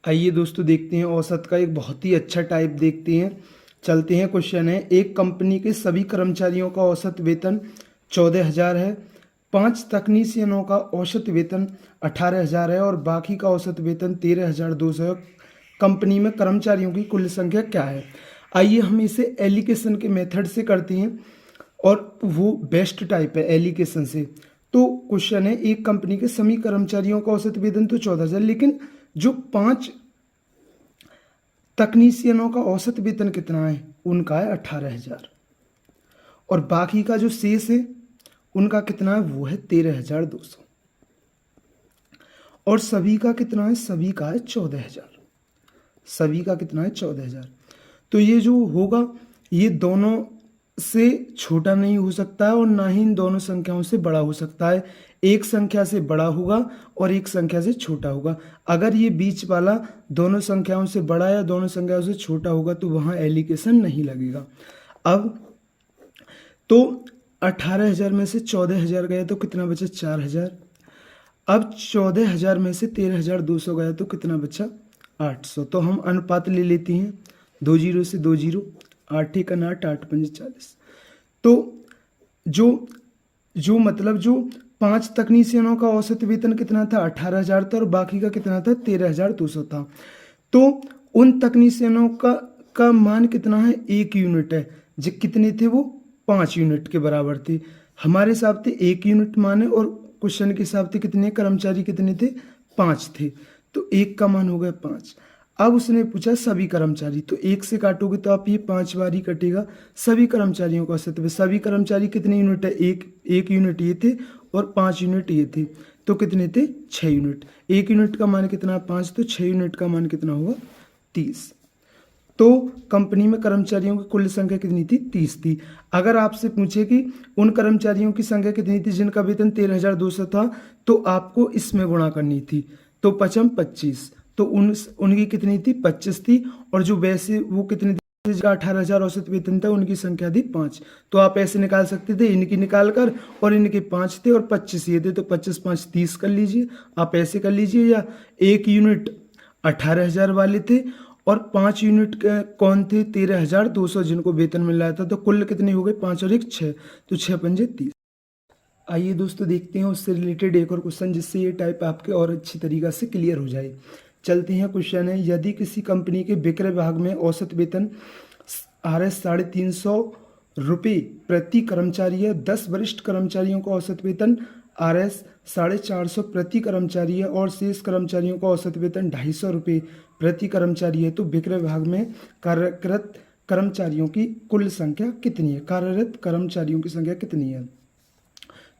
आइए दोस्तों देखते हैं औसत का एक बहुत ही अच्छा टाइप देखते हैं। चलते हैं। क्वेश्चन है, एक कंपनी के सभी कर्मचारियों का औसत वेतन 14,000 है, 5 तकनीशियनों का औसत वेतन 18,000 है और बाकी का औसत वेतन 13,200 है। कंपनी में कर्मचारियों की कुल संख्या क्या है? आइए हम इसे एलिकेशन के मेथड से करते हैं और वो बेस्ट टाइप है एलिकेशन से। तो क्वेश्चन है, एक कंपनी के सभी कर्मचारियों का औसत वेतन तो 14,000, लेकिन जो 5 तकनीशियनों का औसत वेतन कितना है? उनका है 18,000 और बाकी का जो शेष है उनका कितना है? वो है 13,200 और सभी का कितना है? सभी का है 14,000। सभी का कितना है? 14,000। तो ये जो होगा ये दोनों से छोटा नहीं हो सकता है और ना ही इन दोनों संख्याओं से बड़ा हो सकता है। एक संख्या से बड़ा होगा और एक संख्या से छोटा होगा। अगर ये बीच वाला दोनों संख्याओं से बड़ा या दोनों संख्याओं से छोटा होगा तो वहाँ एलिकेशन नहीं लगेगा। अब तो 18,000 में से 14,000 गया तो कितना बचा? 4,000। अब 14,000 में से 13,200 गया तो कितना बचा? 800। तो हम अनुपात ले लेते हैं, 2 जीरो से 2 जीरो, 8 एकन 8, 8 पंजे 40। तो जो जो मतलब जो 5 तकनीशियनों का औसत वेतन कितना था? 18,000 था और बाकी का कितना था? 13,200 था। तो उन तकनीशियनों का मान कितना है? 1 यूनिट है। जो कितने थे? वो 5 यूनिट के बराबर थे। हमारे हिसाब से 1 यूनिट मान है और क्वेश्चन के हिसाब से कितने कर्मचारी कितने थे? 5 थे। तो 1 का मान हो गया 5। अब उसने पूछा सभी कर्मचारी, तो 1 से काटोगे तो आप ये 5 बार ही कटेगा। सभी कर्मचारियों का औसत वेतन, सभी कर्मचारी कितने यूनिट है? एक यूनिट ये थे और 5 यूनिट ये थे, तो कितने थे? 6 यूनिट। 1 यूनिट का मान कितना? 5। तो 6 यूनिट का मान कितना हुआ? 30। तो कंपनी में कर्मचारियों की कुल संख्या कितनी थी? 30 थी। अगर आपसे पूछे कि उन कर्मचारियों की संख्या कितनी थी जिनका वेतन 13,200 था, तो आपको इसमें गुणा करनी थी। तो 5 25, तो उनकी कितनी थी? 25 थी। और जो वैसे वो कितनी थी जिनका 18,000 औसत वेतन था, उनकी संख्या थी 5। तो आप ऐसे निकाल सकते थे, इनकी निकाल कर, और इनके 5 थे और 25 ये थे, तो 25 5 30 कर लीजिए। आप ऐसे कर लीजिए, या 1 यूनिट 18,000 वाले थे और 5 यूनिट कौन थे? 13,200 जिनको वेतन मिल रहा था। तो कुल कितने हो गए? 5 और 1 6, तो 6 पंजे 30। आइए दोस्तों देखते हैं उससे रिलेटेड एक और क्वेश्चन, जिससे ये टाइप आपके और अच्छी तरीक़ा से क्लियर हो जाए। चलते हैं। क्वेश्चन है, यदि किसी कंपनी के विक्रय विभाग में औसत वेतन RS 350 रुपये प्रति कर्मचारी है, 10 वरिष्ठ कर्मचारियों का औसत वेतन RS 450 प्रति कर्मचारी है और शेष कर्मचारियों का औसत वेतन 250 रुपये प्रति कर्मचारी है, तो विक्रय विभाग में कार्यरत कर्मचारियों की कुल संख्या कितनी है? कार्यरत कर्मचारियों की संख्या कितनी है?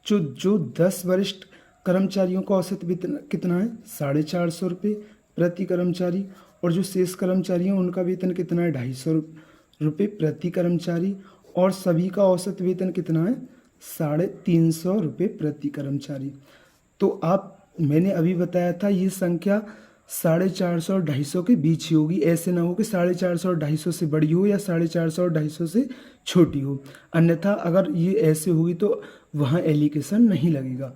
जो 10 वरिष्ठ कर्मचारियों का औसत वेतन कितना है? 450 रुपये प्रति कर्मचारी, और जो शेष कर्मचारी हैं उनका वेतन कितना है? 250 रुपये प्रति कर्मचारी, और सभी का औसत वेतन कितना है? 350 रुपये प्रति कर्मचारी। तो मैंने अभी बताया था ये संख्या 450 और 250 के बीच ही होगी। ऐसे ना हो कि 450 और 250 से बड़ी हो या 450 और 250 से छोटी हो, अन्यथा अगर ये ऐसे होगी तो वहाँ एलिकेशन नहीं लगेगा।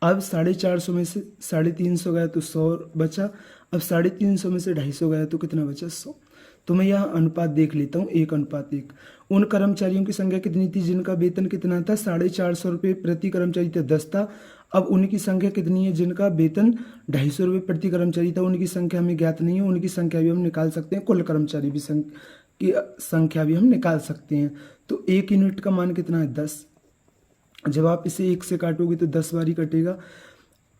अब 450 में से 350 गया तो 100 बचा। अब 350 में से 250 गया तो कितना बचा? 100। तो मैं यहाँ अनुपात देख लेता हूँ, 1:1। उन कर्मचारियों की संख्या कितनी थी जिनका वेतन कितना था? 450 रुपये प्रति कर्मचारी था, 10 था। अब उनकी संख्या कितनी है जिनका वेतन 250 रुपये प्रति कर्मचारी था? उनकी संख्या हमें ज्ञात नहीं है, उनकी संख्या भी हम निकाल सकते हैं, कुल कर्मचारी भी की संख्या भी हम निकाल सकते हैं। तो 1 यूनिट का मान कितना है? 10। जब आप इसे 1 से काटोगे तो 10 बार ही कटेगा।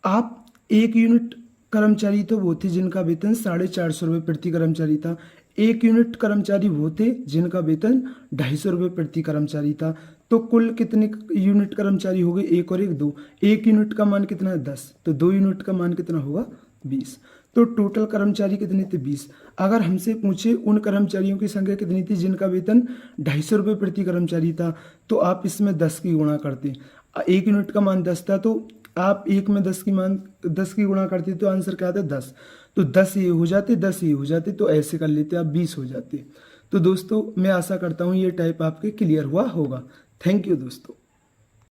आप 1 यूनिट कर्मचारी तो वो थे जिनका वेतन 450 रुपये प्रति कर्मचारी था। 1 यूनिट कर्मचारी वो थे जिनका वेतन 250 रुपये प्रति कर्मचारी था। तो कुल कितने यूनिट कर्मचारी हो गए? 1 और 1 2। 1 यूनिट का मान कितना है? 10। तो 2 यूनिट का मान कितना होगा? 20। तो टोटल कर्मचारी कितने थे? 20। अगर हमसे पूछे उन कर्मचारियों की संख्या कितनी थी जिनका वेतन 250 रुपये प्रति कर्मचारी था, तो आप इसमें 10 की गुणा करते। 1 यूनिट का मान 10 था, तो आप 1 में 10 की गुणा करते तो आंसर क्या आता? 10। तो 10 ये हो जाते, 10 ये हो जाते, तो ऐसे कर लेते आप 20 हो जाते। तो दोस्तों मैं आशा करता हूँ ये टाइप आपके क्लियर हुआ होगा। थैंक यू दोस्तों।